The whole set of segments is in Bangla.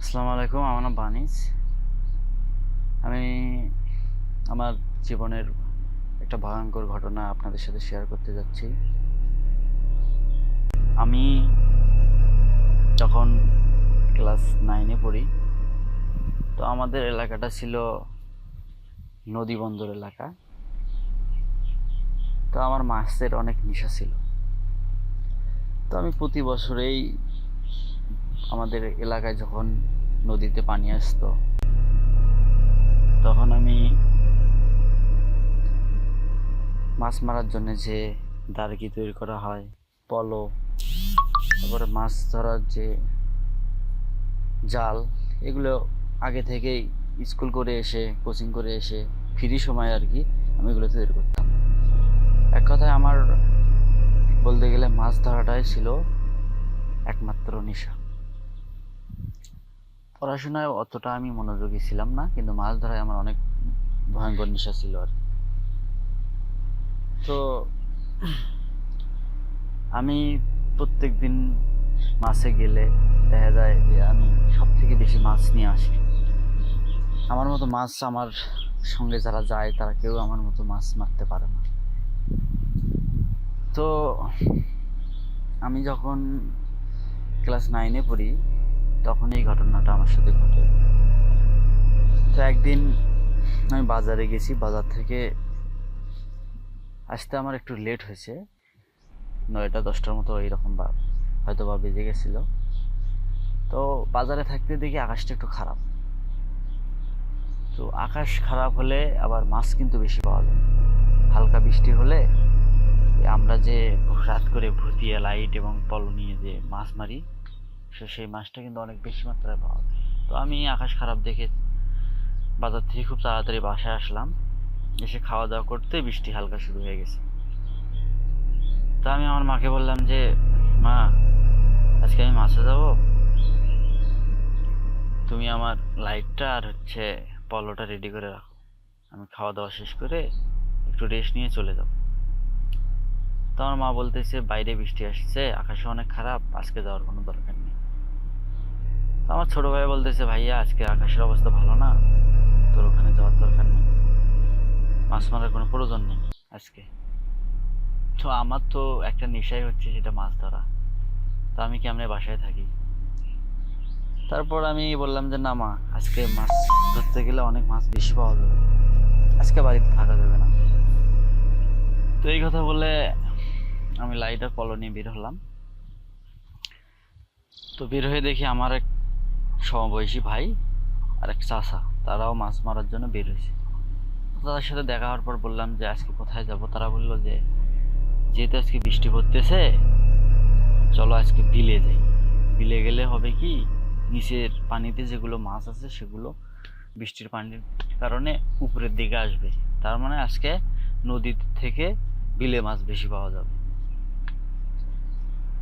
আসসালামু আলাইকুম। আমার নাম বানিজ। আমি আমার জীবনের একটা ভয়ঙ্কর ঘটনা আপনাদের সাথে শেয়ার করতে যাচ্ছি। আমি যখন ক্লাস 9-এ পড়ি, তো আমাদের এলাকাটা ছিল নদী বন্দর এলাকা। তো আমার মাছের অনেক নেশা ছিল। তো আমি প্রতি বছরেই আমাদের এলাকায় যখন নদীতে পানি আসতো, তখন আমি মাছ মারার জন্য যে দাঁড়কি তৈরি করা হয়, পলো, তারপরে মাছ ধরার যে জাল, এগুলো আগে থেকেই স্কুল করে এসে, কোচিং করে এসে ফ্রি সময় আর কি আমি এগুলো তৈরি করতাম। এক কথায় আমার বলতে গেলে মাছ ধরাটাই ছিল একমাত্র নেশা। পড়াশোনায় অতটা আমি মনোযোগী ছিলাম না, কিন্তু মাছ ধরায় আমার অনেক ভয়ঙ্কর নেশা ছিল আর কি। তো আমি প্রত্যেক দিন মাছে গেলে দেখা যায় যে আমি সব থেকে বেশি মাছ নিয়ে আসি। আমার মতো মাছ, আমার সঙ্গে যারা যায় তারা কেউ আমার মতো মাছ মারতে পারে না। তো আমি যখন ক্লাস 9-এ পড়ি, তখন এই ঘটনাটা আমার সাথে ঘটে। তো একদিন আমি বাজারে গেছি, বাজার থেকে আসতে আমার একটু লেট হয়েছে, 9টা 10টার মতো এইরকম হয়তো বা বেজে গেছিল। তো বাজারে থাকতে দেখি আকাশটা একটু খারাপ। তো আকাশ খারাপ হলে আবার মাছ কিন্তু বেশি পাওয়া যায়। হালকা বৃষ্টি হলে আমরা যে রাত করে ভুতিয়ে লাইট এবং পলো নিয়ে যে মাছ মারি, সেই মাছটা কিন্তু অনেক বেশি মাত্রায় পাওয়া যায়। তো আমি আকাশ খারাপ দেখে বাজার থেকে খুব তাড়াতাড়ি বাসায় আসলাম। এসে খাওয়া দাওয়া করতে বৃষ্টি হালকা শুরু হয়ে গেছে। তো আমি আমার মাকে বললাম যে, মা, আজকে আমি মাছে যাব, তুমি আমার লাইটটা আর পলোটা রেডি করে রাখো, আমি খাওয়া দাওয়া শেষ করে একটু রেস্ট নিয়ে চলে যাব। তো আমার মা বলতেছে, বাইরে বৃষ্টি আসছে, আকাশে অনেক খারাপ, আজকে যাওয়ার কোনো দরকার নেই। তো আমার ছোট ভাই বলতেছে, ভাইয়া আজকে আকাশের অবস্থা ভালো না, তোর ওখানে যাওয়ার দরকার নেই, মাছ মারার কোনো প্রয়োজন নেই আজকে। তো আমার তো একটা নেশাই হচ্ছে সেটা মাছ ধরা। তো আমি কেমনে বাসায় থাকি? তারপর আমি বললাম যে, না মা, আজকে মাছ ধরতে গেলে অনেক মাছ বেশি পাওয়া যাবে, আজকে বাড়িতে থাকা যাবে না। তো এই কথা বলে আমি লাইট আর পলো নিয়ে বের হলাম। তো বের হয়ে দেখি আমার এক সমবয়সী ভাই আর এক চাচা, তারাও মাছ মারার জন্য বের হয়েছে। তাদের সাথে দেখা হওয়ার পর বললাম যে, আজকে কোথায় যাব? তারা বললো যে, যেহেতু আজকে বৃষ্টি পড়তেছে, চলো আজকে বিলে যাই। বিলে গেলে হবে কি, নিচের পানিতে যেগুলো মাছ আছে সেগুলো বৃষ্টির পানির কারণে উপরের দিকে আসবে। তার মানে আজকে নদী থেকে বিলে মাছ বেশি পাওয়া যাবে।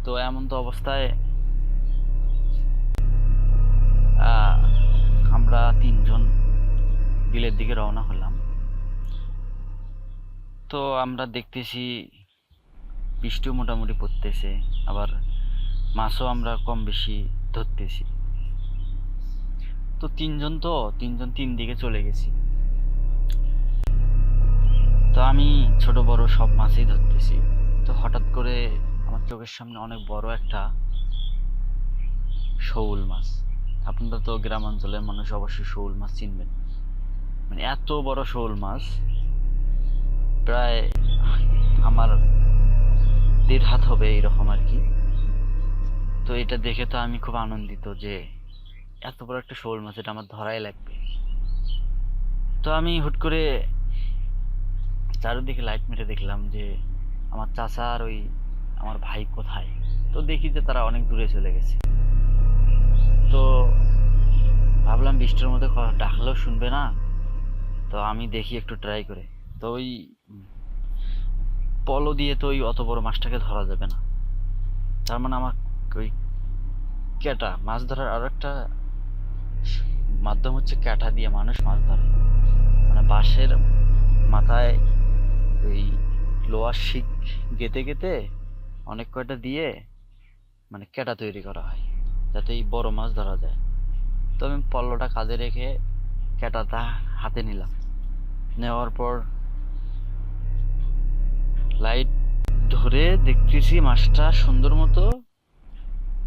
তো এমন তো অবস্থায় আহ, আমরা তিনজন বিলের দিকে রওনা হলাম। তো আমরা দেখতেছি বৃষ্টিও মোটামুটি পড়তেছে, আবার মাছও আমরা কম বেশি ধরতেছি। তো তিনজন তিন দিকে চলে গেছি। তো আমি ছোট বড় সব মাছই ধরতেছি। তো হঠাৎ করে আমার চোখের সামনে অনেক বড় একটা শৌল মাছ। আপনারা তো গ্রাম অঞ্চলের মানুষ, অবশ্যই শৌল মাছ চিনবেন। মানে এত বড় শৌল মাছ, প্রায় আমার 1.5 হাত হবে এইরকম আর কি। তো এটা দেখে তো আমি খুব আনন্দিত যে এত বড় একটা শোল মাছ, এটা আমার ধরাই লাগবে। তো আমি হুট করে চারিদিকে লাইট মেরে দেখলাম যে আমার চাচা আর ওই আমার ভাই কোথায়। তো দেখি যে তারা অনেক দূরে চলে গেছে। তো ভাবলাম বৃষ্টির মধ্যে ডাকলেও শুনবে না, তো আমি দেখি একটু ট্রাই করে। তো ওই পলো দিয়ে তো ওই অত বড় মাছটাকে ধরা যাবে না। তার মানে আমার ওই ক্যাটা মাছ ধরার আরো একটা মাধ্যম হচ্ছে, ক্যাটা দিয়ে মানুষ মাছ ধরে। মানে বাঁশের মাথায় ওই লোহার শিক গেঁথে গেঁথে অনেক কয়টা দিয়ে মানে ক্যাটা তৈরি করা হয়, যাতে এই বড় মাছ ধরা যায়। তো আমি পল্লটা কাঁধে রেখে ক্যাটাটা হাতে নিলাম। নেওয়ার পর লাইট ধরে দেখতেছি মাছটা সুন্দর মতো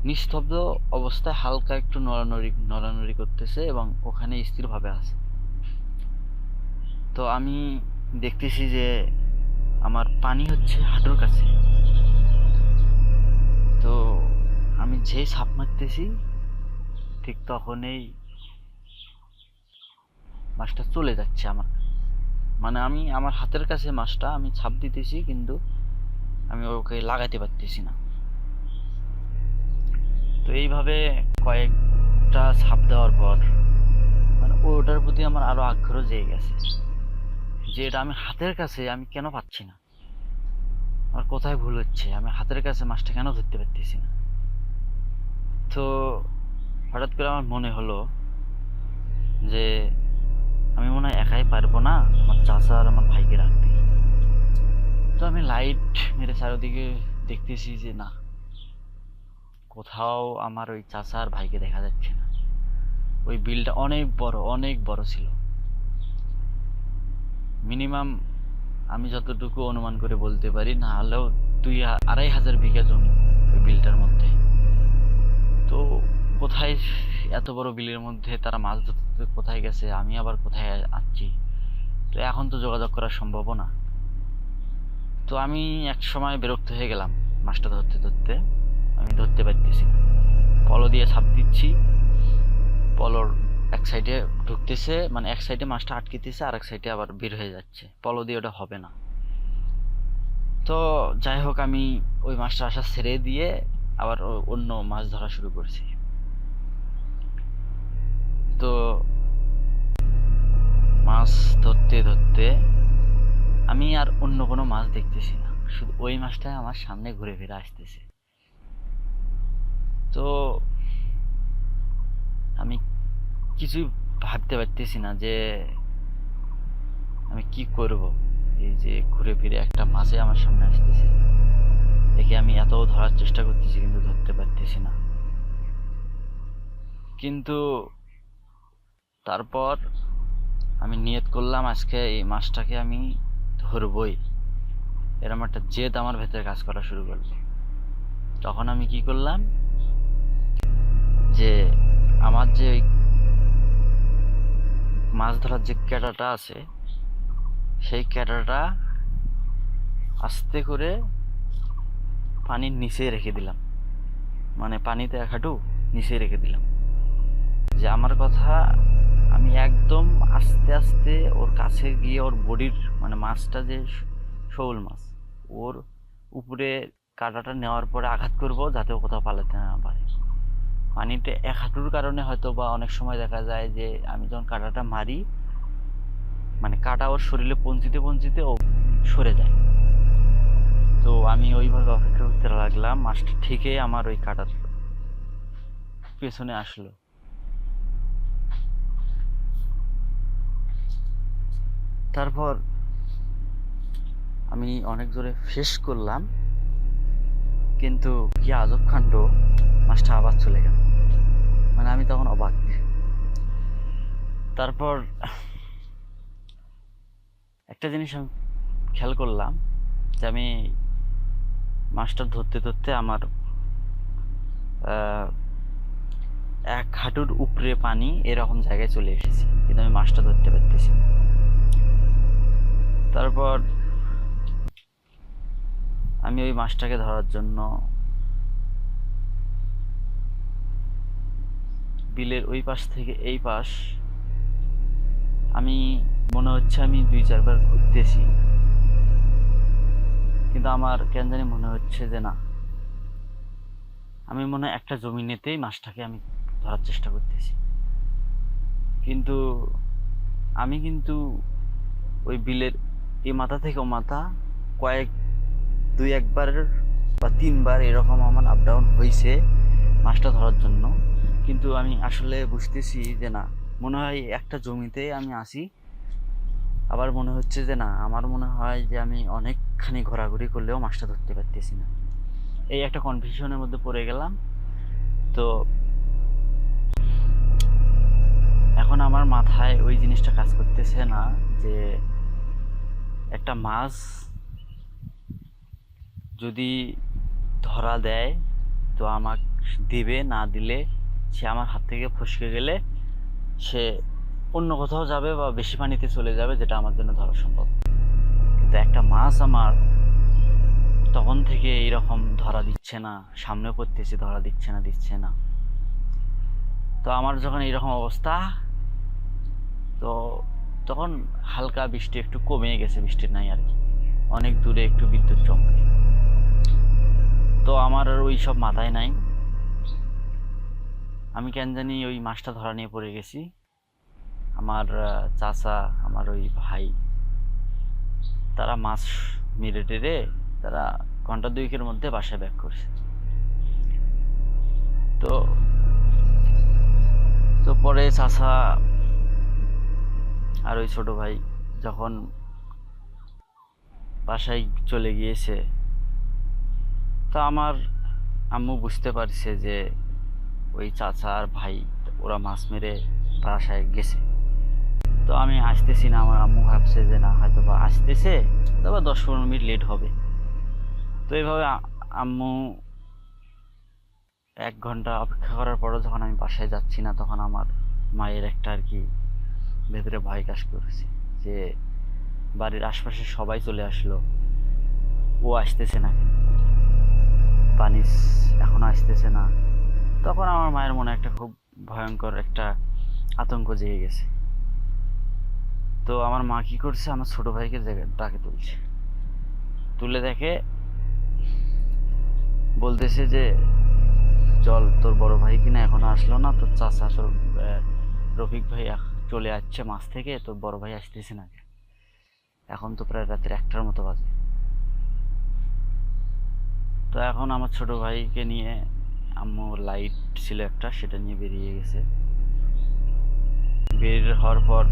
নিস্তব্ধ অবস্থায় হালকা একটু নড়ানড়ি করতেছে এবং ওখানে স্থিরভাবে আছে। তো আমি দেখতেছি যে আমার পানি হচ্ছে হাঁটুর কাছে। তো আমি যেই ছাপ মারতেছি ঠিক তখনই মাছটা চলে যাচ্ছে আমার, মানে আমি আমার হাতের কাছে মাছটা, আমি ছাপ দিতেছি কিন্তু আমি ওকে লাগাতে পারতেছি না। তো এইভাবে কয়েকটা ছাপ দেওয়ার পর মানে ওটার প্রতি আমার আরো আগ্রহ জেগে গেছে যে এটা আমি হাতের কাছে আমি কেন পাচ্ছি না, আমার কোথায় ভুল হচ্ছে, আমি হাতের কাছে মাছটা কেন ধরতে পারতেছি না। তো হঠাৎ করে আমার মনে হলো যে আমি মনে হয় একাই পারবো না, আমার চাচা আর আমার ভাইকে রাখতে। তো আমি লাইট মেরে চারিদিকে দেখতেছি যে না, কোথাও আমার ওই চাচা আর ভাইকে দেখা যাচ্ছে না। ওই বিলটা অনেক বড় ছিল, মিনিমাম আমি যতটুকু অনুমান করে বলতে পারি না হলেও 2-2.5 বিঘা জমি ওই বিলটার মধ্যে। তো কোথায় এত বড় বিলের মধ্যে তারা মাছ ধরতে কোথায় গেছে, আমি আবার কোথায় আছি, তো এখন তো যোগাযোগ করা সম্ভব না। তো আমি এক সময় বিরক্ত হয়ে গেলাম মাছটা ধরতে ধরতে, আমি ধরতে পারতেছি না। পলো দিয়ে ছাপ দিচ্ছি, পলোর এক সাইডে ঢুকতেছে, মানে এক সাইডে মাছটা আটকেতেছে আর এক সাইডে আবার বের হয়ে যাচ্ছে, পলো দিয়ে ওটা হবে না। তো যাই হোক আমি ওই মাছটা আসা ছেড়ে দিয়ে আবার অন্য মাছ ধরা শুরু করছি। তো মাছ ধরতে ধরতে আমি আর অন্য কোনো মাছ দেখতেছি না, শুধু ওই মাছটাই আমার সামনে ঘুরে ফিরে আসতেছে। তো আমি কিছুই ভাবতে পারতেছি না যে আমি কি করব। এই যে ঘুরে ফিরে একটা মাছে আমার সামনে আসতেছে, দেখে আমি এত ধরার চেষ্টা করতেছি কিন্তু ধরতে পারতেছি না। কিন্তু তারপর আমি নিয়ত করলাম আজকে এই মাছটাকে আমি ধরবই, এরকম একটা জেদ আমার ভেতরে কাজ করা শুরু করলো। তখন আমি কি করলাম যে আমার যে ওই মাছ ধরার যে ক্যাটাটা আছে সেই ক্যাটাটা আস্তে করে পানির নিচে রেখে দিলাম, মানে পানিতে এক হাঁটু নিচে রেখে দিলাম। যে আমার কথা, আমি একদম আস্তে আস্তে ওর কাছে গিয়ে ওর বডির, মানে মাছটা যে শোল মাছ, ওর উপরে কাঁটাটা নেওয়ার পরে আঘাত করব যাতে ও কোথাও পালাতে না পারে। পানিতে এক হাঁটুর কারণে হয়তো বা অনেক সময় দেখা যায় যে আমি যখন কাঁটাটা মারি, মানে কাঁটা ওর শরীরে পৌঁছিতে পৌঁছিতে ও সরে যায়। তো আমি ওইভাবে অপেক্ষা করতে লাগলাম, মাছটা ঠিকই আমার ওই কাঁটার পেছনে আসলো। তারপর আমি অনেক জোরে ফিস করলাম, কিন্তু কি আজব কাণ্ড, মাছটা আবার চলে গেল। মানে আমি তখন অবাক। তারপর একটা জিনিস আমি খেয়াল করলাম যে আমি মাছটা ধরতে ধরতে আমার এক হাঁটুর উপরে পানি এরকম জায়গায় চলে এসেছি, কিন্তু আমি মাছটা ধরতে পারতেছি না। তারপর আমি ওই মাছটাকে ধরার জন্য বিলের ওই পাশ থেকে এই পাশ, আমি মনে হচ্ছে আমি 2-4 বার ঘুরতেছি, কিন্তু আমার কেন জানি মনে হচ্ছে যে না, আমি মনে হয় একটা জমিনেতেই মাছটাকে আমি ধরার চেষ্টা করতেছি। কিন্তু আমি কিন্তু ওই বিলের এই মাথা থেকে ও মাথা কয়েক 2-1 বার বা 3 বার এরকম আমার আপ ডাউন হয়েছে মাছটা ধরার জন্য, কিন্তু আমি আসলে বুঝতেছি যে না, মনে হয় একটা জমিতে আমি আসি, আবার মনে হচ্ছে যে না, আমার মনে হয় যে আমি অনেকখানি ঘোরাঘুরি করলেও মাছটা ধরতে পারতেছি না। এই একটা কনফিউশনের মধ্যে পড়ে গেলাম। তো আমার মাথায় ওই জিনিসটা কাজ করতেছে না যে একটা মাছ যদি ধরা দেয় তো আমাকে দিবে, না দিলে সে আমার হাত থেকে ফসকে গেলে সে অন্য কোথাও যাবে বা বেশি পানিতে চলে যাবে, যেটা আমার জন্য ধরা সম্ভব। কিন্তু একটা মাছ আমার তখন থেকে এইরকম ধরা দিচ্ছে না, সামনে করতেছি ধরা দিচ্ছে না। তো আমার যখন এইরকম অবস্থা, তো তখন হালকা বৃষ্টি একটু কমে গেছে, বৃষ্টি নাই আর কি, অনেক দূরে একটু বিদ্যুৎ চমকে। তো আমার আর ওই সব মাথায় নাই, আমি কেন জানি ওই মাছটা ধরা নিয়ে পড়ে গেছি। আমার চাচা, আমার ওই ভাই, তারা মাছ মেরে টেরে তারা ঘন্টা দুয়েকের মধ্যে বাসায় ব্যাক করছে। তো তো পরে চাচা আর ওই ছোট ভাই যখন বাসায় চলে গিয়েছে, তো আমার আম্মু বুঝতে পারছে যে ওই চাচা আর ভাই ওরা মাছ মেরে বাসায় গেছে। তো আমি আসতেছি না, আমার আম্মু ভাবছে যে না হয়তো বা আসতেছে, তবে 10-15 মিনিট লেট হবে। তো এইভাবে আম্মু 1 ঘন্টা অপেক্ষা করার পরও যখন আমি বাসায় যাচ্ছি না, তখন আমার মায়ের একটা আর কি ভেতরে ভয় কাজ করেছে যে বাড়ির আশপাশে সবাই চলে আসলো, ও আসতেছে না, বানিস এখনো আসতেছে না। তখন আমার মায়ের মনে একটা খুব ভয়ঙ্কর একটা আতঙ্ক জেগে গেছে। তো আমার মা কি করছে, আমার ছোট ভাইকে ডাকে তুলছে, তুলে দেখে বলতেছে যে চল, তোর বড় ভাই কিনা এখনো আসলো না, তোর চাচা তোর রফিক ভাই চলে আসছে মাছ থেকে, তোর বড় ভাই আসতেছে না, এখন তো প্রায় রাতের 1টার মতো বাজে। তো এখন আমার ছোট ভাইকে নিয়ে আম্মু লাইট ছিল একটা, সেটা নিয়ে বেরিয়ে গেছে। বের হওয়ার পর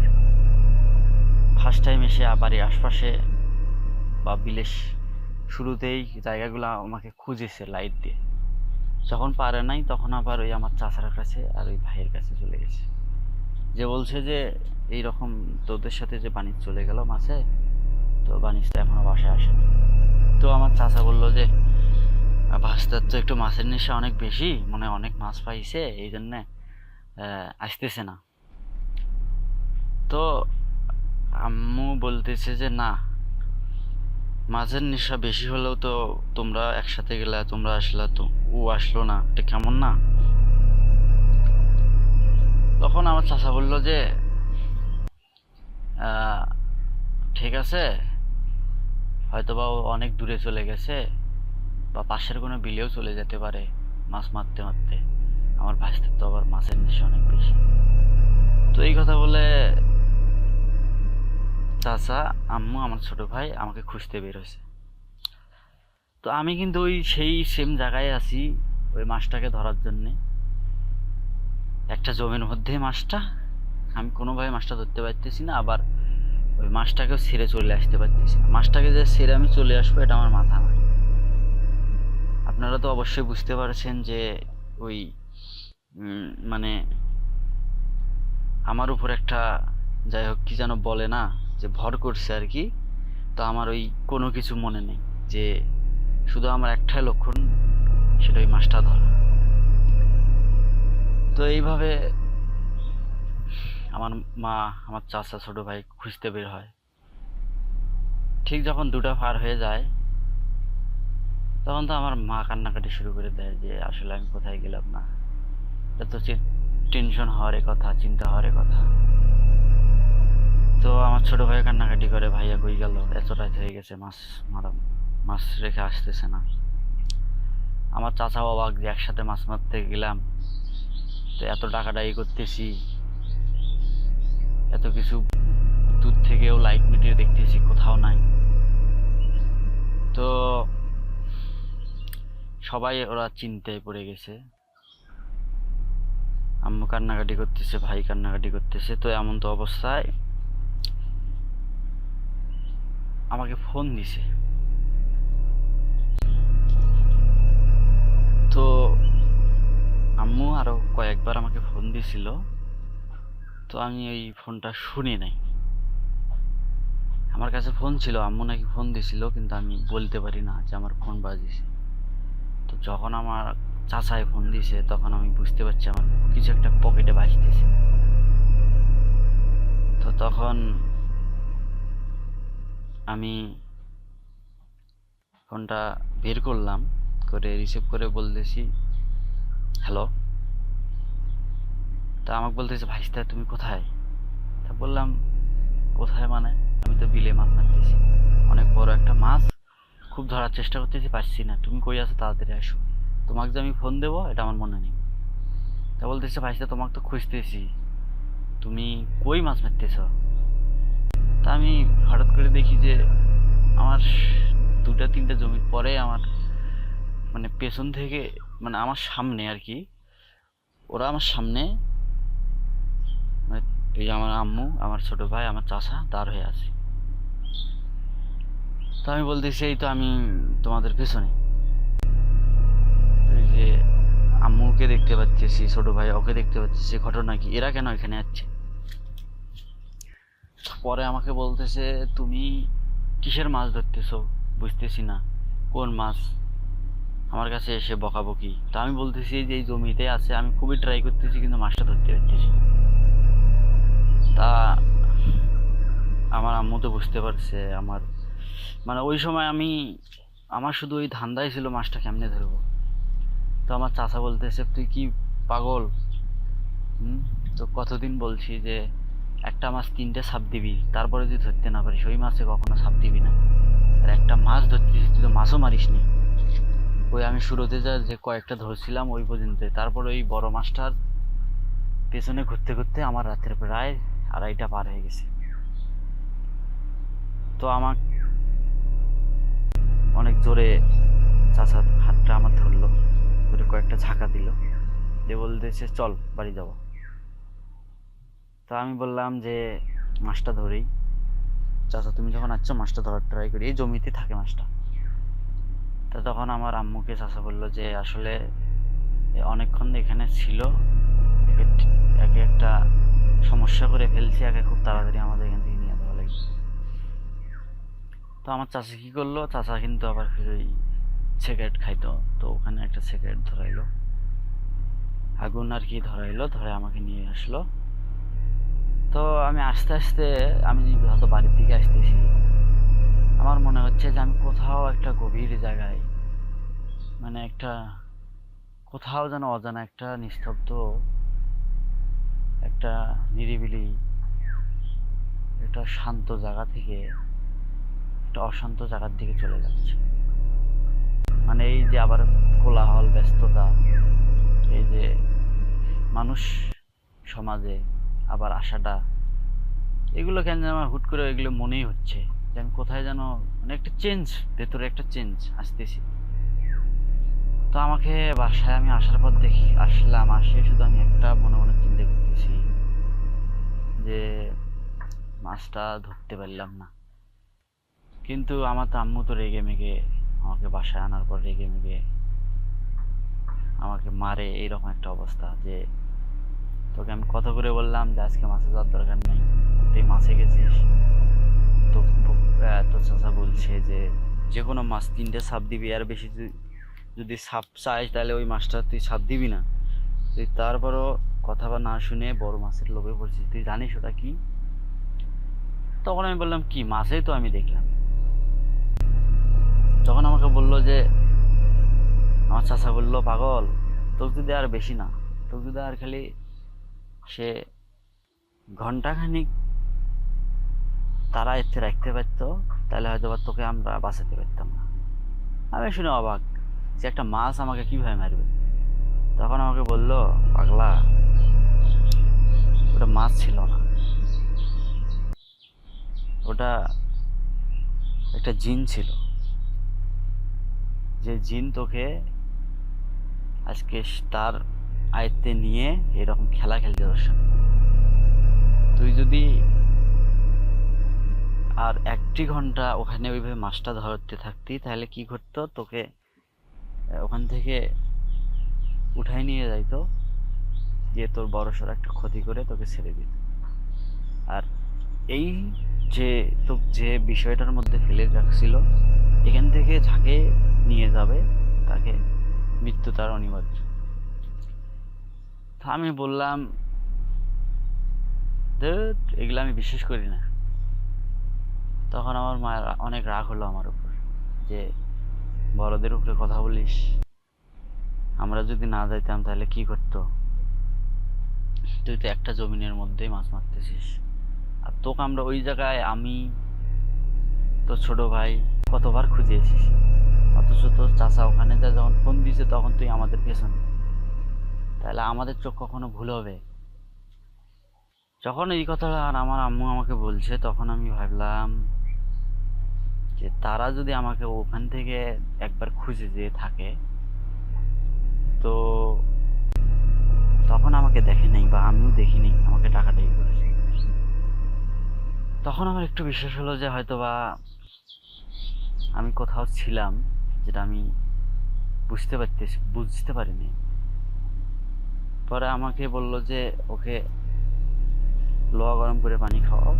ফার্স্ট টাইম এসে বাড়ির আশপাশে বা বিলের শুরুতেই জায়গাগুলো আমাকে খুঁজেছে লাইট দিয়ে। যখন পারে নাই তখন আবার ওই আমার চাচার কাছে আর ওই ভাইয়ের কাছে চলে গেছে, যে বলছে যে এইরকম তোদের সাথে যে বাণিজ চলে গেল মাছে, তো বাণিজটা এখনো বাসায় আসেনি। তো আমার চাচা বললো যে ভাস্তার তো একটু মাছের নেশা অনেক বেশি, মানে অনেক মাছ পাইছে, এই জন্যে আসতেছে না। তো আম্মু বলতেছে যে না, মাছের নেশা বেশি হলেও তো তোমরা একসাথে গেলে, তোমরা আসলা, তো ও আসলো না, এটা কেমন না? তখন আমার চাচা বলল যে ঠিক আছে, হয়তোবা ও অনেক দূরে চলে গেছে বা পাশের কোনো বিলেও চলে যেতে পারে মাছ মারতে মারতে, আমার ভাইস্তার তো আবার মাছের নেশা অনেক বেশি। তো এই কথা বলে চাচা, আম্মু, আমার ছোট ভাই আমাকে খুঁজতে বের হয়েছে। তো আমি কিন্তু ওই সেই সেম জায়গায় আছি ওই মাছটাকে ধরার জন্যে, একটা জমির মধ্যে মাছটা, আমি কোনোভাবে মাছটা ধরতে পারতেছি না, আবার ওই মাছটাকেও ছেড়ে চলে আসতে পারতেছি না। মাছটাকে যে ছেড়ে আমি চলে আসবো এটা আমার মাথা না। আপনারা তো অবশ্যই বুঝতে পারছেন যে ওই মানে আমার উপর একটা, যাই হোক কি যেন বলে না, যে ভর করছে আর কি। তো আমার ওই কোনো কিছু মনে নেই, যে শুধু আমার একটাই লক্ষণ, সেটা ওই মাছটা ধরা। তো এইভাবে আমার মা, আমার চাচা, ছোট ভাই খুঁজতে বের হয়। ঠিক যখন 2টা পার হয়ে যায়, তখন তো আমার মা কান্নাকাটি শুরু করে দেয় যে আসলে আমি কোথায় গেলাম না, এটা তো টেনশন হওয়ারই কথা, চিন্তা হওয়ারই কথা। তো আমার ছোট ভাই কান্নাকাটি করে, ভাইয়া কই গেল, এত রাত হয়ে গেছে, মাছ রেখে আসতেছে না। আমার চাচা অবাক যে একসাথে মাছ মারতে গেলাম, তো এত ডাকাডাকি করতেছি, এত কিছু দূর থেকেও লাইট মিটিয়ে দেখতেছি, কোথাও নাই। তো সবাই ওরা চিন্তায় পড়ে গেছে, আম্মু কান্নাকাটি করতেছে, ভাই কান্নাকাটি করতেছে। তো এমন তো অবস্থায় আমাকে ফোন দিছে। তো আম্মু আরো কয়েকবার আমাকে ফোন দিছিল তো আমি ওই ফোনটা শুনি নাই। আমার কাছে ফোন ছিল, আম্মু নাকি ফোন দিছিল, কিন্তু আমি বলতে পারি না যে আমার ফোন বাজিছে। তো যখন আমার চাচাই ফোন দিছে তখন আমি বুঝতে পারছি আমার কিছু একটা পকেটে বাজতেছে। তো তখন আমি ফোনটা বের করলাম, করে রিসিভ করে বলতেছি হ্যালো। তা আমাকে বলতেছে ভাইস্তা তুমি কোথায়? তা বললাম কোথায় মানে, আমি তো বিলে মাছ মারতেছি, অনেক বড় একটা মাছ, খুব ধরার চেষ্টা করতেছি, পাচ্ছি না, তুমি কই আছো, তাড়াতাড়ি আসো, তোমাকে যে আমি ফোন দেবো এটা আমার মনে নেই। তা বলতেছে ভাইস্তা তোমাকে তো খুঁজতেছি, তুমি কই মাছ মারতেছ? তা আমি হঠাৎ করে দেখি যে আমার দুটা তিনটা জমির পরে আমার মানে পেছন থেকে, মানে আমার সামনে আর কি, ওরা আমার সামনে, মানে এই আমার আম্মু, আমার ছোট ভাই, আমার চাচা দাঁড় হয়ে আছে। তো আমি বলতেছি এই তো আমি তোমাদের পেছনে। এই যে আম্মুকে দেখতে পাচ্ছি, ছোট ভাই ওকে দেখতে পাচ্ছি, ঘটনা কি, এরা কেন এখানে যাচ্ছে? পরে আমাকে বলতেছে তুমি কিসের মাছ ধরতেছো, বুঝতেছি না কোন মাছ, আমার কাছে এসে বকাবকি। তা আমি বলতেছি যে এই জমিতে আছে, আমি খুবই ট্রাই করতেছি কিন্তু মাছটা ধরতে পারতেছি। তা আমার আম্মু তো বুঝতে পারছে আমার, মানে ওই সময় আমি, আমার শুধু ওই ধান্দাই ছিল মাছটা কেমনে ধরবো। তো আমার চাচা বলতেছে তুই কি পাগল? হুম, তো কতদিন বলছি যে একটা মাছ তিনটে ছাপ দিবি, তারপরে যদি ধরতে না পারিস ওই মাছে কখনো ছাপ দিবি না। আর একটা মাছ ধরতেছিস, তুই তো মাছও মারিস নি। ওই আমি শুরুতে যা যে কয়েকটা ধরছিলাম ওই পর্যন্ত, তারপর ওই বড় মাছটার পেছনে ঘুরতে ঘুরতে আমার রাতের প্রায় 2:30টা পার হয়ে গেছে। তো আমার অনেক জোরে চাচা হাতটা আমার ধরলো, ধরে কয়েকটা ঝাঁকা দিল, দিয়ে বলতেছে চল বাড়ি যাবো। তো আমি বললাম যে মাছটা ধরেই, চাচা তুমি যখন আসছো মাছটা ধরার ট্রাই করি, এই জমিতে থাকে মাছটা। তা তখন আমার আম্মুকে চাচা বললো যে আসলে অনেকক্ষণ এখানে ছিল, একে একটা সমস্যা করে ফেলছি, একে খুব তাড়াতাড়ি আমাদের এখান থেকে নিয়ে যাওয়া লাগবে। তো আমার চাচা কি করলো, চাচা কিন্তু আবার ফির ওই সিগারেট খাইতো, তো ওখানে একটা সিগারেট ধরাইলো, আগুন আর কি ধরাইলো, ধরে আমাকে নিয়ে আসলো। তো আমি আস্তে আস্তে, আমি হয়তো বাড়ির দিকে আসতেছি, আমার মনে হচ্ছে যে আমি কোথাও একটা গভীর জায়গায়, মানে একটা কোথাও যেন অজানা একটা নিস্তব্ধ, একটা নিরিবিলি, একটা শান্ত জায়গা থেকে একটা অশান্ত জায়গার দিকে চলে যাচ্ছে। মানে এই যে আবার কোলাহল ব্যস্ততা, এই যে মানুষ সমাজে আবার আসাটা, এগুলো কেন যেন আমার হুট করে এগুলো মনেই হচ্ছে যে আমি কোথায় যেন, মানে একটা চেঞ্জ, ভেতরে একটা চেঞ্জ আসতেছি। তো আমাকে বাসায় আমি আসার পর দেখি, আসলাম, আসে শুধু আমি একটা মনে মনে চিন্তা করতেছি যে মাছটা ধরতে পারলাম না। কিন্তু আমার তো আম্মু তো রেগে মেগে আমাকে বাসায় আনার পর রেগে মেগে আমাকে মারে, এইরকম একটা অবস্থা যে তোকে আমি কত করে বললাম যে আজকে মাছে যাওয়ার দরকার নেই, তুই মাছে গেছিস। তো তোর চাচা বলছে যে যে কোনো মাছ তিনটে ছাপ দিবি, আর বেশি যদি ছাপ চাইস তাহলে ওই মাছটা তুই ছাপ দিবি না। তুই তারপরও কথা বা না শুনে বড় মাছের লোভে পড়ছিস, তুই জানিস ওটা কি? তখন আমি বললাম কি, মাছেই তো আমি দেখলাম। যখন আমাকে বললো যে, আমার চাচা বললো পাগল, তোকে যদি আর বেশি না, তোকে যদি আর খালি সে ঘন্টাখানিক তারা এতে রাখতে পারতো, তাহলে হয়তো বা তোকে আমরা বাঁচাতে পারতাম না। আমি শুনে অবাক যে একটা মাছ আমাকে কিভাবে মারবে। তখন আমাকে বললো পাগলা, ওটা মাছ ছিল না, ওটা একটা জিন ছিল, যে জিন তোকে আজকে তার আয়ত্তে নিয়ে এরকম খেলা খেলতে তোর সাথে। তুই যদি আর 1টি ঘন্টা ওখানে ওইভাবে মাছটা ধরতে থাকতি, তাহলে কি করতো, তোকে ওখান থেকে উঠাই নিয়ে যাইতো, দিয়ে তোর বড়সড় একটা ক্ষতি করে তোকে ছেড়ে দিত। আর এই যে তো যে বিষয়টার মধ্যে ফেলে রাখছিল, এখান থেকে যাকে নিয়ে যাবে তাকে মৃত্যু তার অনিবার্য। তা আমি বললাম, ধুৎ, এগুলো আমি বিশ্বাস করি না। তখন আমার মায়ের অনেক রাগ হলো আমার উপর, যে বড়দের উপরে কথা বলিস, আমরা যদি না যাইতাম তাহলে কি করতো? তুই তো একটা জমিনের মধ্যেই মাছ মারতেছিস, আর তোকে আমরা ওই জায়গায়, আমি তো ছোট ভাই, কতবার খুঁজিয়েছিস, অথচ তোর চাচা ওখানে যা যখন ফোন দিয়েছে তখন তুই আমাদের পেছনে, তাহলে আমাদের চোখ কখনো ভুল হবে? যখন এই কথাটা আর আমার আম্মু আমাকে বলছে, তখন আমি ভাবলাম যে তারা যদি আমাকে ওখান থেকে একবার খুঁজে যেয়ে থাকে, তো তখন আমাকে দেখে নাই বা আমিও দেখিনি, আমাকে টাকাটাই করেছে। তখন আমার একটু বিশ্বাস হলো যে হয়তো বা আমি কোথাও ছিলাম, যেটা আমি বুঝতে পারিনি। পরে আমাকে বলল যে ওকে লোয়া গরম করে পানি খাওয়াও।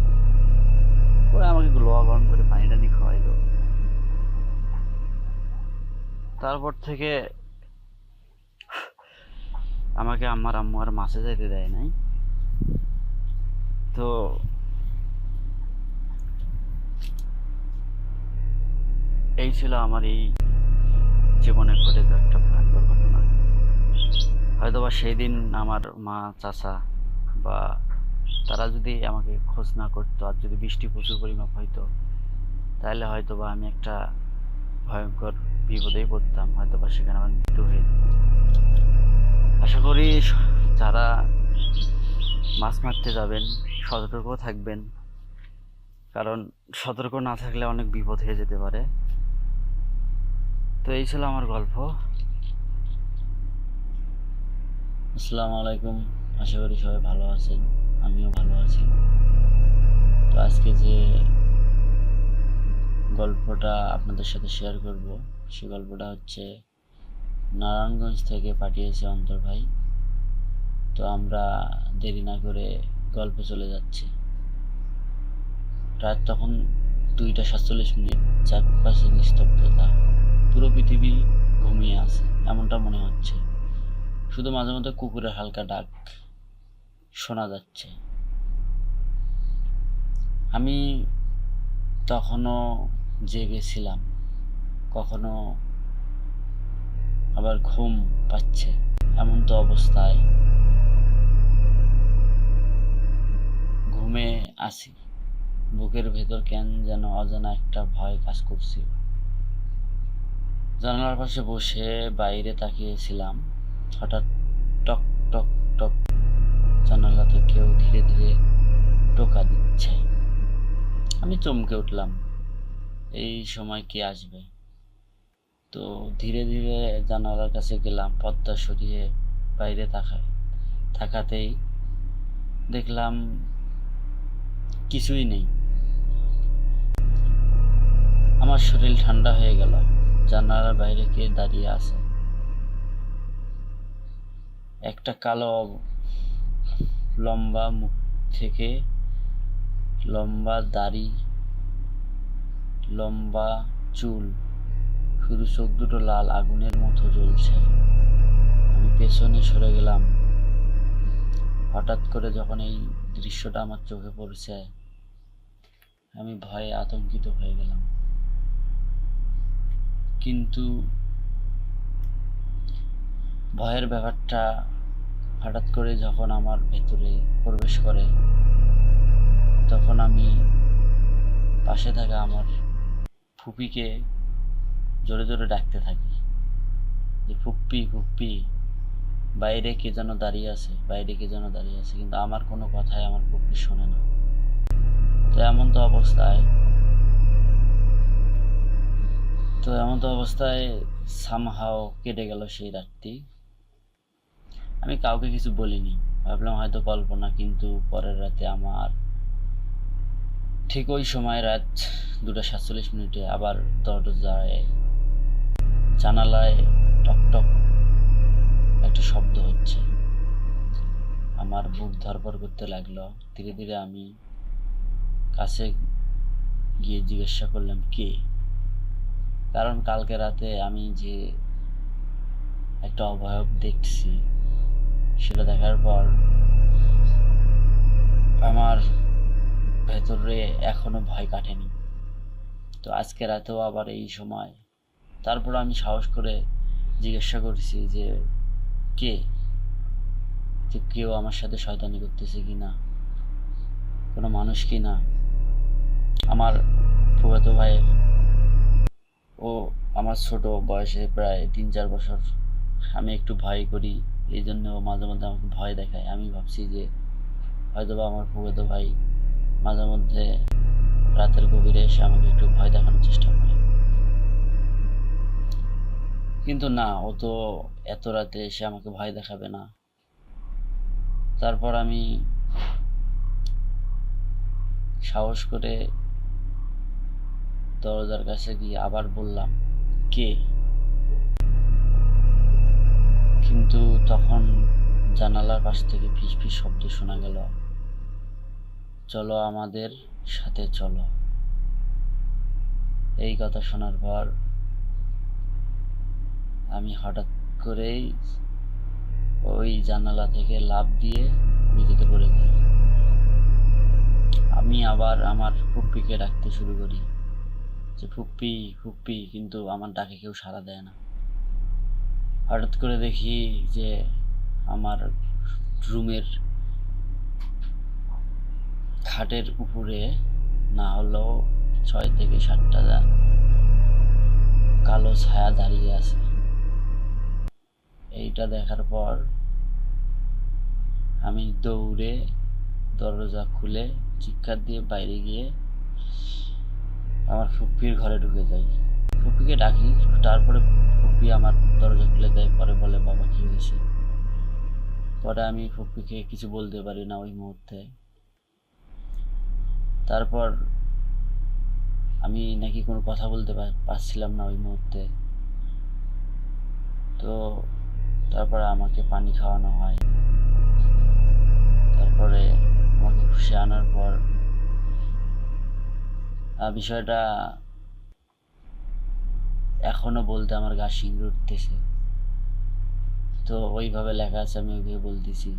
পরে আমাকে লোয়া গরম করে পানি টানি খাওয়াইলো। তারপর থেকে আমাকে আমার আম্মু আর মাছে যাইতে দেয় নাই। তো এই ছিল আমার এই জীবনে ঘটে যাওয়া একটা ভয়ঙ্কর ঘটনা। হয়তোবা সেই দিন আমার মা, চাচা বা তারা যদি আমাকে খোঁজ না করতো, আর যদি বৃষ্টি প্রচুর পরিমাপ হইতো, তাহলে হয়তোবা আমি একটা ভয়ঙ্কর বিপদেই পড়তাম, হয়তোবা সেখানে আমার মৃত্যু হয়ে যেত। আশা করি যারা মাছ মারতে যাবেন সতর্ক থাকবেন, কারণ সতর্ক না থাকলে অনেক বিপদ হয়ে যেতে পারে। তো এই ছিল আমার গল্প। আসসালামু আলাইকুম, আশা করি সবাই ভালো আছেন, আমিও ভালো আছি। তো আজকে যে গল্পটা আপনাদের সাথে শেয়ার করব, সে গল্পটা হচ্ছে নারায়ণগঞ্জ থেকে পাঠিয়েছে অন্তর ভাই। তো আমরা দেরি না করে গল্পে চলে যাচ্ছি। রাত তখন 2টা 47 মিনিট, চারপাশে নিস্তব্ধতা, পুরো পৃথিবী ঘুমিয়ে আছে এমনটা মনে হচ্ছে। শুধু মাঝে মধ্যে কুকুরের হালকা ডাক শোনা যাচ্ছে। আমি তখনও জেগেছিলাম, কখনো আবার ঘুম পাচ্ছে, এমন তো অবস্থায় ঘুমে আসি। বুকের ভেতর কেন যেন অজানা একটা ভয় কাজ করছিল। জানালার পাশে বসে বাইরে তাকিয়েছিলাম। হঠাৎ টক টক টক, জানালাতে কেউ ধীরে ধীরে টোকা দিচ্ছে। আমি চমকে উঠলাম, এই সময় কে আসবে? তো ধীরে ধীরে জানালার কাছে গেলাম, পর্দা সরিয়ে বাইরে তাকাতেই দেখলাম কিছুই নেই। আমার শরীর ঠান্ডা হয়ে গেল। জানালার বাইরে কে দাঁড়িয়ে আছে? একটা কালো লম্বা মুখ থেকে লম্বা দাড়ি, লম্বা চুল, শুধু চোখ দুটো লাল আগুনের মতো জ্বলছে। আমি পেছনে সরে গেলাম। হঠাৎ করে যখন এই দৃশ্যটা আমার চোখে পড়ছে, আমি ভয়ে আতঙ্কিত হয়ে গেলাম। কিন্তু ভয়ের ব্যাপারটা হঠাৎ করে যখন আমার ভেতরে প্রবেশ করে, তখন আমি পাশে থাকা আমার ফুপিকে জোরে জোরে ডাকতে থাকি যে ফুপ্পি ফুপ্পি, বাইরে কে যেন দাঁড়িয়ে আছে, বাইরে কে যেন দাঁড়িয়ে আছে। কিন্তু আমার কোনো কথাই আমার ফুপ্পি শোনে না। তো এমন তো অবস্থায় সামহাও কেটে গেল সেই রাতটি। আমি কাউকে কিছু বলিনি, ভাবলাম হয়তো কল্পনা। কিন্তু পরের রাতে আমার ঠিক ওই সময় রাত 2টা 47 মিনিটে আবার দরজায়, জানালায় টক টক একটা শব্দ হচ্ছে। আমার বুক ধড়ফড় করতে লাগলো। ধীরে ধীরে আমি কাছে গিয়ে জিজ্ঞাসা করলাম কে, কারণ কালকে রাতে আমি যে একটা অবয়ব দেখছি সেটা দেখার পর আমার ভেতরে এখনো ভয় কাটেনি। তো আজকে রাতেও আবার এই সময়, তারপর আমি সাহস করে জিজ্ঞাসা করছি যে কে, যে কেউ আমার সাথে শয়তানি করতেছে কিনা, কোনো মানুষ কিনা। আমার ফুফাতো ভাইয়ের, ও আমার ছোট বয়সে প্রায় 3-4 বছর। আমি একটু ভয় করি, এই জন্য ও মাঝে মধ্যে আমাকে ভয় দেখায়। আমি ভাবছি যে হয়তোবা আমার ফুফাতো ভাই মাঝে মধ্যে রাতের গভীরে এসে আমাকে একটু ভয় দেখানোর চেষ্টা করে, কিন্তু না, ও তো এত রাতে এসে আমাকে ভয় দেখাবে না। তারপর আমি সাহস করে দরজার কাছে গিয়ে আবার বললাম কে, কিন্তু তখন জানালার পাশ থেকে ফিস ফিস শব্দ শোনা গেল, চলো আমাদের সাথে চলো। এই কথা শোনার পর আমি হঠাৎ করেই ওই জানালা থেকে লাফ দিয়ে মেঝেতে পড়ে যাই। আমি আবার আমার ফুপ্পিকে ডাকতে শুরু করি যে ফুপ্পি ফুপ্পি, কিন্তু আমার ডাকে কেউ সাড়া দেয় না। হঠাৎ করে দেখি যে আমার রুমের খাটের উপরে না হলেও 6 থেকে 7টা কালো ছায়া দাঁড়িয়ে আছে। এইটা দেখার পর আমি দৌড়ে দরজা খুলে চিৎকার দিয়ে বাইরে গিয়ে আমার ফুপ্পির ঘরে ঢুকে যাই। ফুপ্পিকে ডাকি, তারপরে ফুপ্পি আমার দরজা খুলে দেয়। পরে বলে বাবা কি হয়েছে। পরে আমি ফুপ্পিকে কিছু বলতে পারি না ওই মুহূর্তে। তারপর আমি নাকি কোনো কথা বলতে পারছিলাম না ওই মুহূর্তে। তো তারপরে আমাকে পানি খাওয়ানো হয়। তারপরে আমাকে খুশি আনার পর বিষয়টা এখনো বলতে আমার গা শিংড়ে উঠতেছে। তো ওইভাবে লেখা আছে, আমি ওইভাবে বলতেছি।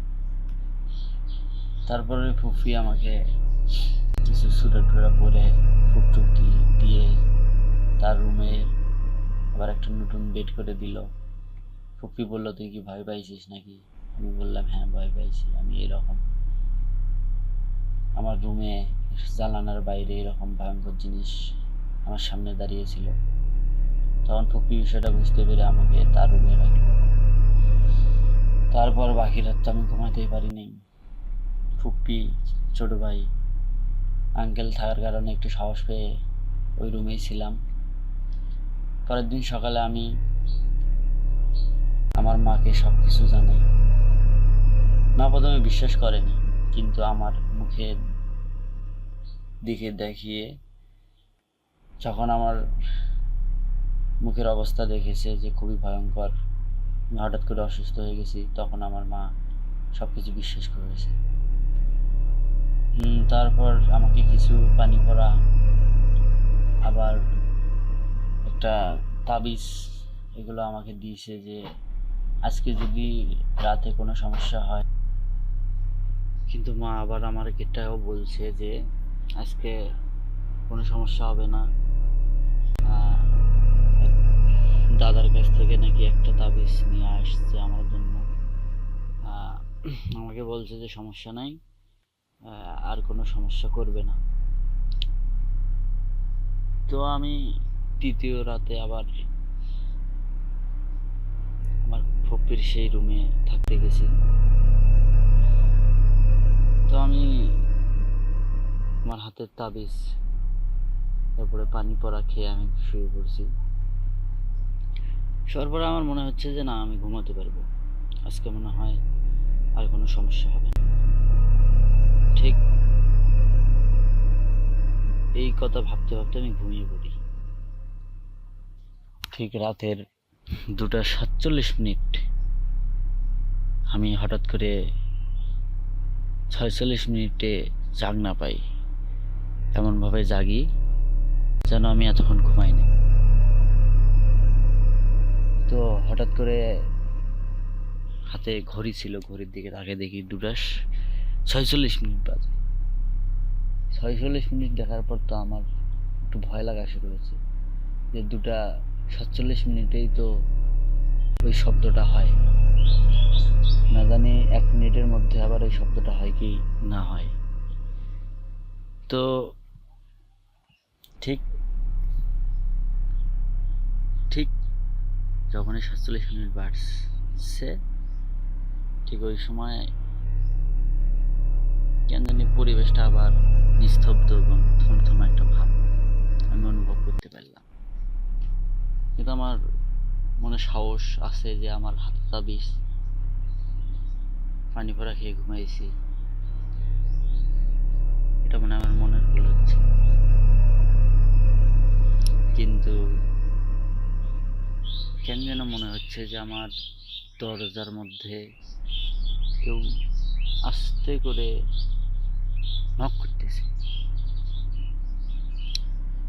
তারপরে ফুফি আমাকে কিছু সুরা টুরা পরে ফুকটুক দিয়ে তার রুমে আবার একটা নতুন বেড করে দিল। ফুপি বললো তুই কি ভয় পাইছিস নাকি? আমি বললাম হ্যাঁ ভয় পাইছি। আমি এরকম আমার রুমে জানালার বাইরে এরকম ভয়ঙ্কর জিনিস আমার সামনে দাঁড়িয়েছিল। তখন ফুপি বিষয়টা বুঝতে পেরে আমাকে তার রুমে রাখলো। তারপর বাকি রাত আমি ঘুমাতেই পারিনি। ফুপি, ছোট ভাই, আঙ্কেল থাকার কারণে একটু সাহস পেয়ে ওই রুমেই ছিলাম। পরের দিন সকালে আমি আমার মাকে সব কিছু জানাই। মা প্রথমে বিশ্বাস করেনি, কিন্তু আমার মুখের দিকে দেখিয়ে যখন আমার মুখের অবস্থা দেখেছে যে খুবই ভয়ঙ্কর, আমি হঠাৎ করে অসুস্থ হয়ে গেছি, তখন আমার মা সব কিছু বিশ্বাস করেছে। তারপর আমাকে কিছু পানি পড়া, আবার একটা তাবিজ, এগুলো আমাকে দিয়েছে যে আজকে যদি রাতে কোনো সমস্যা হয়। কিন্তু মা আবার আমার এটাও বলছে যে আজকে কোনো সমস্যা হবে না। দাদার কাছ থেকে নাকি একটা তাবিজ নিয়ে আসছে আমার জন্য। আমাকে বলছে যে সমস্যা নাই, আর কোনো সমস্যা করবে না। তো আমি তৃতীয় রাতে আবার আমার ফুপ্পির সেই রুমে থাকতে গেছি। তো আমি আমার হাতের তাবিজ তারপরে পানি পড়া খেয়ে আমি শুয়ে পড়ছি। শোয়ার পরে আমার মনে হচ্ছে যে না, আমি ঘুমাতে পারবো, আজকে মনে হয় আর কোনো সমস্যা হবে না। ঠিক এই কথা ভাবতে ভাবতে আমি ঘুমিয়ে পড়ি। ঠিক রাতের 2:47 আমি হঠাৎ করে 46 মিনিটে জাগনা পাই। এমনভাবে জাগি যেন আমি এতক্ষণ ঘুমাইনি। তো হঠাৎ করে হাতে ঘড়ি ছিল, ঘড়ির দিকে তাকে দেখি 2:46 বাজে। 46 দেখার পর তো আমার একটু ভয় লাগা শুরু হয়েছে যে 2:47 তো ওই শব্দটা হয়, না জানি 1 মিনিটের মধ্যে আবার ওই শব্দটা হয় কি না হয়। তো ঠিক ঠিক যখনই 47 বাজছে, ঠিক ওই সময় কেন জানি পরিবেশটা আবার নিস্তব্ধ এবং থমথমে একটা ভাব আমি অনুভব করতে পারলাম। কিন্তু আমার মনে সাহস আছে যে আমার হাতে তাবিজ, পানি ভরা খেয়ে ঘুমাইছি, এটা মনে আমার মনের ভুল হচ্ছে। কিন্তু কেন যেন মনে হচ্ছে যে আমার দরজার মধ্যে কেউ আস্তে করে নক করতেছে।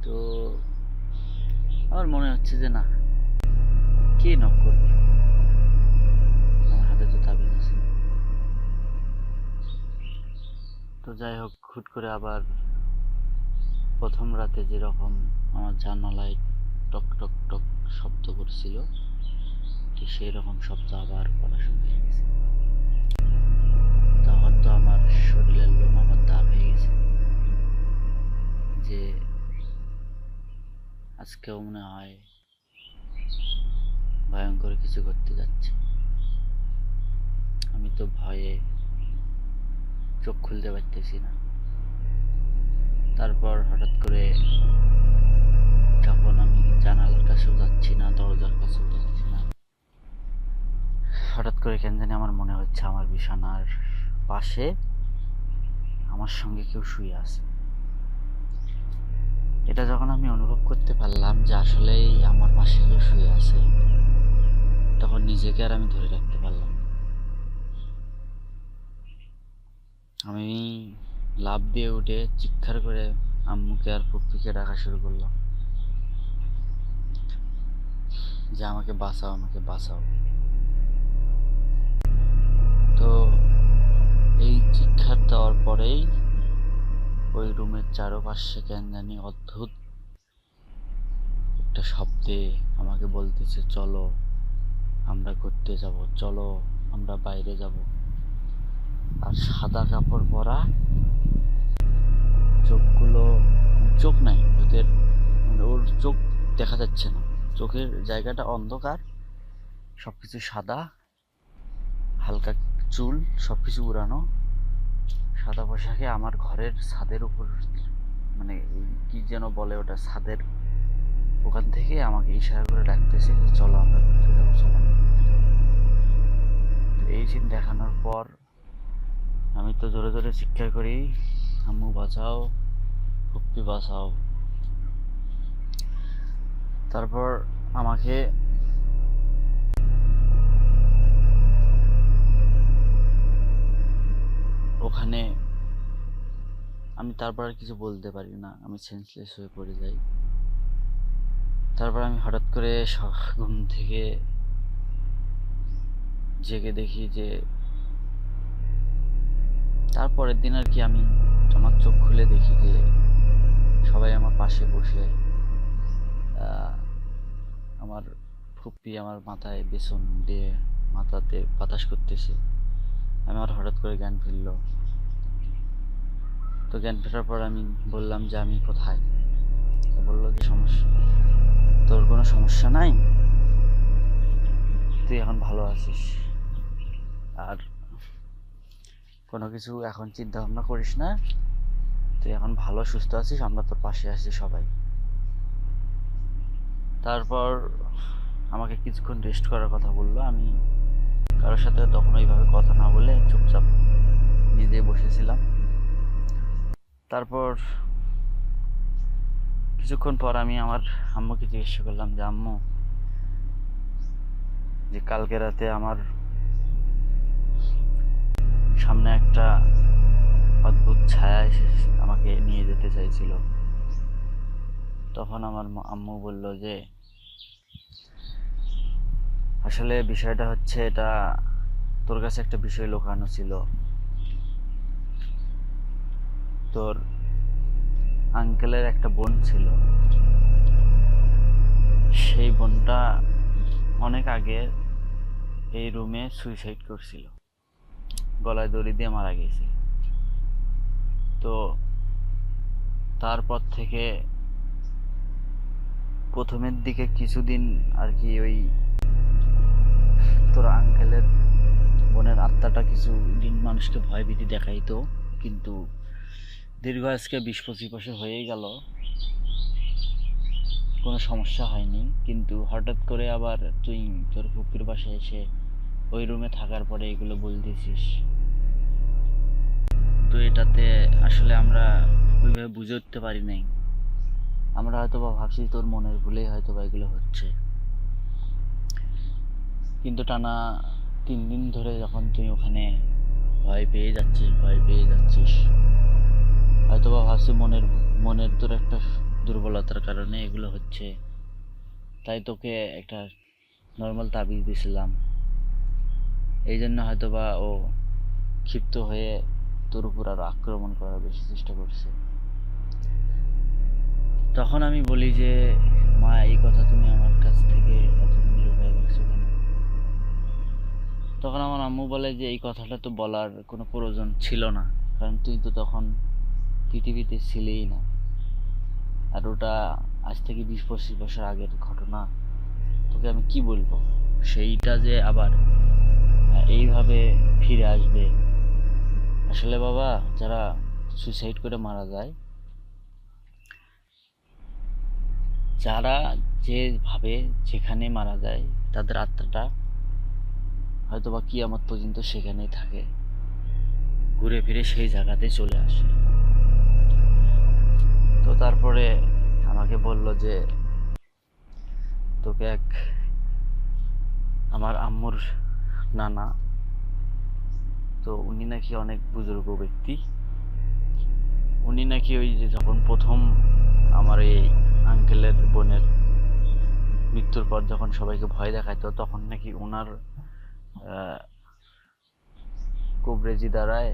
তো আমার মনে হচ্ছে যে না, কে নক করবে, আমার হাতে তো তাবিজ আছে। তো যাই হোক, হুট করে আবার প্রথম রাতে যেরকম আমার জানালায় টক টক টক শব্দ করছিল, ঠিক সেই রকম শব্দ আবার করা শুরু হয়ে গেছে। তখন তো আমার শরীরের লোম আবার দাঁড় হয়ে গেছে যে আজকেও মনে হয় ভয়ঙ্কর কিছু ঘটতে যাচ্ছে। আমি তো ভয়ে চোখ খুলতে পারতেছি না। তারপর হঠাৎ করে যখন আমি জানালার কাছেও যাচ্ছি না, দরজার কাছেও যাচ্ছি না, হঠাৎ করে কেন জানি আমার মনে হচ্ছে আমার বিছানার পাশে আমার সঙ্গে কেউ শুয়ে আছে। এটা যখন আমি অনুভব করতে পারলাম যে আসলেই আমার পাশে কেউ শুয়ে আছে, তখন নিজেকে আর আমি ধরে রাখতে পারলাম না। আমি লাফ দিয়ে উঠে চিৎকার করে আম্মুকে আর ফুপ্পিকে ডাকা শুরু করলাম যে আমাকে বাঁচাও, আমাকে বাঁচাও। তো এই চিৎকার দেওয়ার পরেই ওই রুমের চারপাশে কেন জানি অদ্ভুত একটা শব্দে আমাকে বলতেছে, চলো আমরা ঘুরতে যাব, চলো আমরা বাইরে যাব। আর সাদা কাপড় পরা, চোখগুলো, চোখ নাই ওদের, মানে ওর চোখ দেখা যাচ্ছে না, চোখের জায়গাটা অন্ধকার, সবকিছু সাদা, হালকা চুল, সবকিছু উড়ানো, সাদা পোশাকে আমার ঘরের ছাদের উপর, মানে কি যেন বলে ওটা, ছাদের ওখান থেকে আমাকে ইশারা করে ডাকতেছে যে চলো আমরা ঘুরতে যাবো, চলো আমরা ঘুরতে যাবো। তো এই সিন দেখানোর পর আমি তো জোরে জোরে চিৎকার করি, আম্মু বাঁচাও, ফুপ্পি বাঁচাও। তারপর আমাকে ওখানে, আমি তারপর আর কিছু বলতে পারি না, আমি সেন্সলেস হয়ে পড়ে যাই। তারপর আমি হঠাৎ করে ঘুম থেকে জেগে দেখি যে তারপরের দিন আর কি আমি আমার চোখ খুলে দেখি যে সবাই আমার পাশে বসে, আমার ফুপ্পি আমার মাথায় বেসন দিয়ে মাথাতে বাতাস করতেছে। আমার হঠাৎ করে জ্ঞান ফিরল। তো জ্ঞান ফেরার পর আমি বললাম যে আমি কোথায়। তো বললো যে সমস্যা, তোর কোনো সমস্যা নাই, তুই এখন ভালো আছিস, আর কোনো কিছু এখন চিন্তা ভাবনা করিস না, তুই এখন ভালো সুস্থ আছিস, আমরা তোর পাশে আছি সবাই। তারপর আমাকে কিছুক্ষণ রেস্ট করার কথা বললো। আমি কারোর সাথে তখন ওইভাবে কথা না বলে চুপচাপ নিজে বসেছিলাম। তারপর কিছুক্ষণ পর আমি আমার আম্মুকে জিজ্ঞেস করলাম যে আম্মু, যে কালকে রাতে আমার সামনে একটা অদ্ভুত ছায়া এসে আমাকে নিয়ে যেতে যেতে চাইছিল। তখন আমার আম্মু বলল যে আসলে বিষয়টা হচ্ছে এটা তোর কাছে একটা বিষয় লুকানো ছিল। তোর আঙ্কেলের একটা বোন ছিল, সেই বোনটা অনেক আগে এই রুমে সুইসাইড করছিল, গলায় দড়ি দিয়ে মারা গেছিল। তো তারপর থেকে প্রথমের দিকে কিছুদিন আর কি ওই তোর আঙ্কেলের বোনের আত্মাটা কিছুদিন মানুষকে ভয় ভীতি দেখাইতো, কিন্তু দীর্ঘ আজকে 20-25 বছর হয়েই গেল, কোনো সমস্যা হয়নি। কিন্তু হঠাৎ করে আবার তুই তোর ফুপির বাসায় এসে ওই রুমে থাকার পরে এগুলো বলতেছিস। তো এটাতে আসলে আমরা ওইভাবে বুঝে উঠতে পারি নাই। আমরা হয়তো বা ভাবছি তোর মনের ভুলেই হয়তো বা এগুলো হচ্ছে, কিন্তু টানা 3 দিন ধরে যখন তুই ওখানে ভয় পেয়ে যাচ্ছিস, হয়তো বা ভাবছি মনের তোর একটা দুর্বলতার কারণে এগুলো হচ্ছে, তাই তোকে একটা নর্মাল তাবিজ দিছিলাম। এই জন্য হয়তো বা ও ক্ষিপ্ত হয়ে তোর উপর আরো আক্রমণ করার বেশি চেষ্টা করছে। তখন আমি বলি যে মা, এই কথা তুমি আমার কাছ থেকে এতদিন লুকিয়ে রাখছো কেন? তখন আমার আম্মু বলে যে এই কথাটা তো বলার কোনো প্রয়োজন ছিল না, কারণ তুই তো তখন পৃথিবীতে ছিলেই না, আর ওটা আজ থেকে 20-25 বছর আগের ঘটনা। তোকে আমি কি বলবো, সেইটা যে আবার এইভাবে ফিরে আসবে। আসলে বাবা, যারা সুইসাইড করে মারা যায়, যারা যেভাবে যেখানে মারা যায়, তাদের আত্মাটা হয়তো বা কিয়ামত পর্যন্ত সেখানেই থাকে, ঘুরে ফিরে সেই জায়গাতে চলে আসে। তো তারপরে আমাকে বলল যে তোকে আমার আম্মুর নানা, তো উনি নাকি অনেক বুজুর্গ ব্যক্তি, উনি নাকি ওই যে যখন প্রথম আমার এই আঙ্কেলের বোনের মৃত্যুর পর যখন সবাইকে ভয় দেখাইতো, তখন নাকি ওনার কুবরেজি দ্বারায়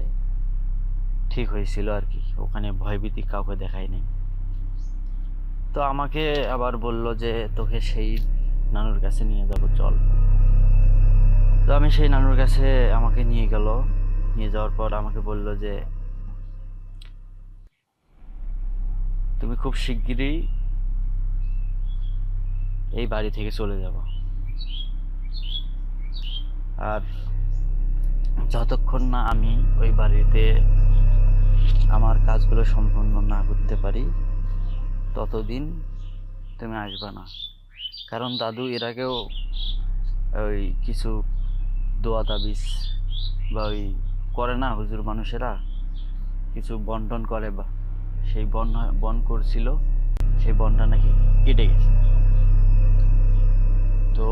ঠিক হয়েছিল আর কি, ওখানে ভয়ভীতি কাউকে দেখায় নাই। তো আমাকে আবার বলল যে তোকে সেই নানুর কাছে নিয়ে যাব, চল। তো আমি সেই নানুর কাছে, আমাকে নিয়ে গেল। নিয়ে যাওয়ার পর আমাকে বলল যে তুমি খুব শিগগিরই এই বাড়ি থেকে চলে যাব, আর যতক্ষণ না আমি ওই বাড়িতে আমার কাজগুলো সম্পূর্ণ না করতে পারি, ততদিন তুমি আসবে না। কারণ দাদু এর আগেও ওই কিছু দোয়া তাবিজ বা ওই করে না হুজুর মানুষেরা, কিছু বন্টন করে, বা সেই বন করছিল, সেই বনটা নাকি কেটে গেছে। তো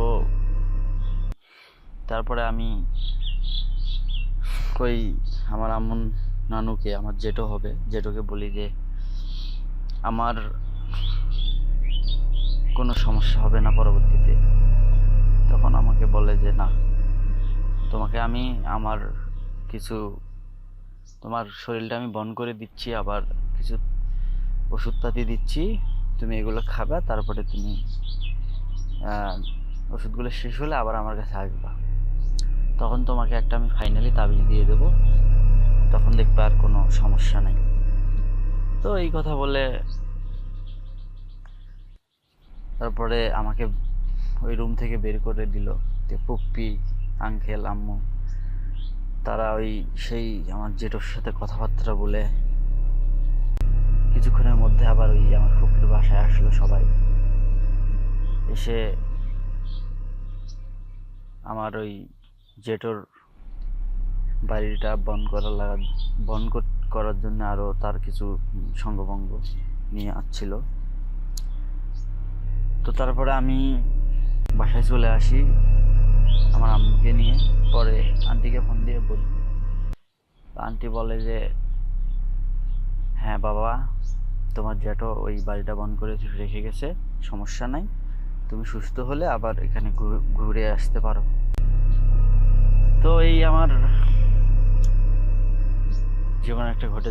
তারপরে আমি ওই আমার আম্মুর নানুকে, আমার জেঠোকে বলি যে আমার কোনো সমস্যা হবে না পরবর্তীতে। তখন আমাকে বলে যে না, তোমাকে আমি আমার কিছু, তোমার শরীরটা আমি বন্ধ করে দিচ্ছি, আবার কিছু ওষুধপাতি দিচ্ছি, তুমি এগুলো খাবে, তারপরে তুমি ওষুধগুলো শেষ হলে আবার আমার কাছে আসবা, তখন তোমাকে একটা আমি ফাইনালি তাবিজ দিয়ে দেবো, তখন দেখবে আর কোনো সমস্যা নেই। তো এই কথা বলে তারপরে আমাকে ওই রুম থেকে বের করে দিল। পুপ্পি, আঙ্কেল, আম্মু তারা ওই সেই আমার জেঠোর সাথে কথাবার্তা বলে কিছুক্ষণের মধ্যে আবার ওই আমার ফুপির বাসায় আসলো সবাই। এসে আমার ওই জেঠোর বাড়িটা বন্ধ করার জন্য আরো তার কিছু সঙ্গভঙ্গ নিয়ে আসছিল। তো তারপরে আমি বাসায় চলে আসি আমার আম্মুকে নিয়ে। পরে আন্টিকে ফোন দিয়ে বলি, আন্টি বলে যে হ্যাঁ বাবা, তোমার জ্যাঠো ওই বাড়িটা বন্ধ করে রেখে গেছে, সমস্যা নাই, তুমি সুস্থ হলে আবার এখানে ঘুরে আসতে পারো। তো এই আমার জীবনে একটা ঘটে